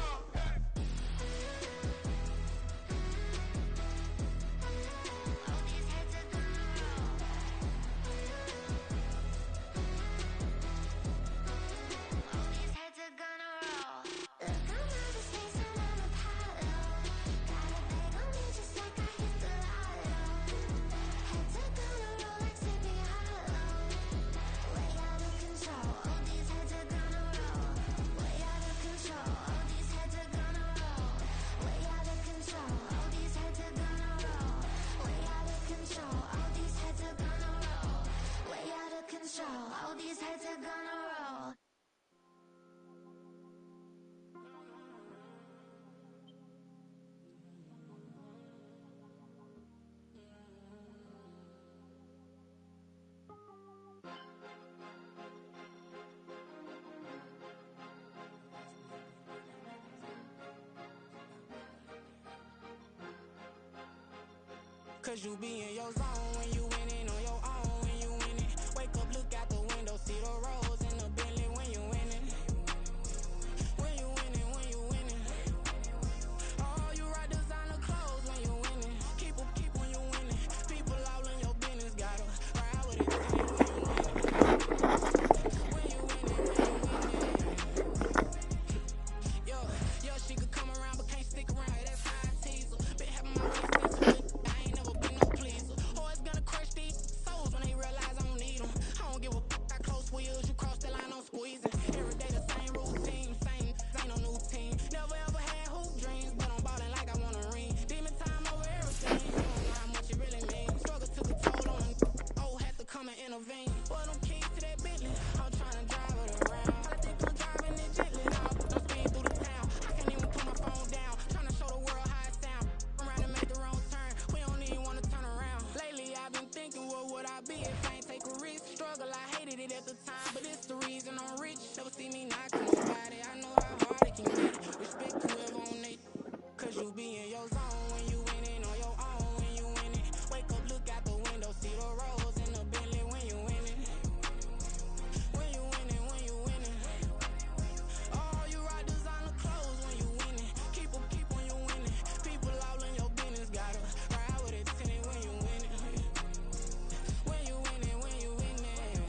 All these heads are gonna roll. Cause you be in your zone when you winning on your own when you winning. Wake up, look out the window, see the rose in the Bentley when you winning. When you winning, when you winning. Oh, you right designer clothes when you winning. Keep when you winning. People all in your business, gotta ride with it when you winning. When you winning, when you winning. Yo, she could come around but can't stick around. That's how I tease her. Been having my way since a little. I ain't never been no pleaser. Always gonna crush these souls when they realize I don't need them. I don't give a fuck how close wheels. You cross the line, I'm squeezing. Every day the same routine, same, ain't no new team. Never ever had hoop dreams, but I'm ballin' like I want a ring. Demon time over everything. You don't know how much it really means. Struggle took a toll on them. Oh, had to come and intervene. Boy, them keys to that Bentley. I'm tryna drive it around. I think I'm driving it gently. Now I'm speeding through the town. I can't even put my phone down. Tryna show the world how it sound. Around and make the wrong turn. We don't even wanna turn around. Lately I've been thinking, what would I be if I ain't take a risk? Struggle, I hated it at the time, but it's the reason I'm rich. Never see me knocking nobody. I know how hard it can get. Respect whoever on they. Cause you be in your zone when you winning on your own when you winning. Wake up, look out the window, see the rose in the Bentley when you winning. When you winning, when you winning. Oh, you right designer clothes when you winning. Keep when you winning. People all in your business, gotta ride with it tinted when you winning. When you winning, when you winning.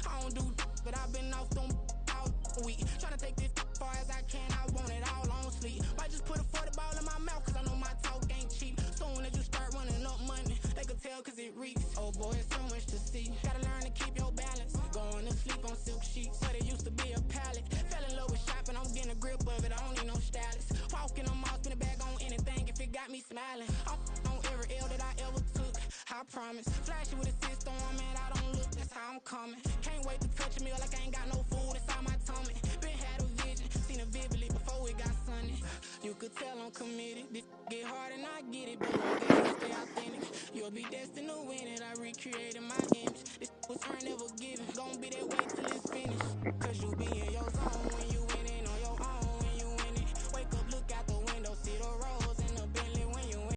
I don't do but I've been off them all week. Tryna take this far as I can, I want it all on sleep. Might just put a 40 ball in my mouth, cause I know my talk ain't cheap. Soon as you start running up money, they can tell cause it reeks. Oh boy, it's so much to see. Gotta learn to keep your balance. Going to sleep on silk sheets, but it used to be a pallet. Fell in love with shopping, I'm getting a grip of it, I don't need no stylist. Walking them off, spin a bag on anything if it got me smiling. I'm on every L that I ever took, I promise. Flashy with a system, man, I don't look, that's how I'm coming. Can't wait to touch a meal like I ain't got no food inside my tummy. Been had a vision, seen it vividly before it got sunny. You could tell I'm committed, this get hard and I get it, but long as you stay authentic, you'll be destined to win it. I recreated my image, this was earned, never given. Gon' be that way till it's finished, cause you be in your zone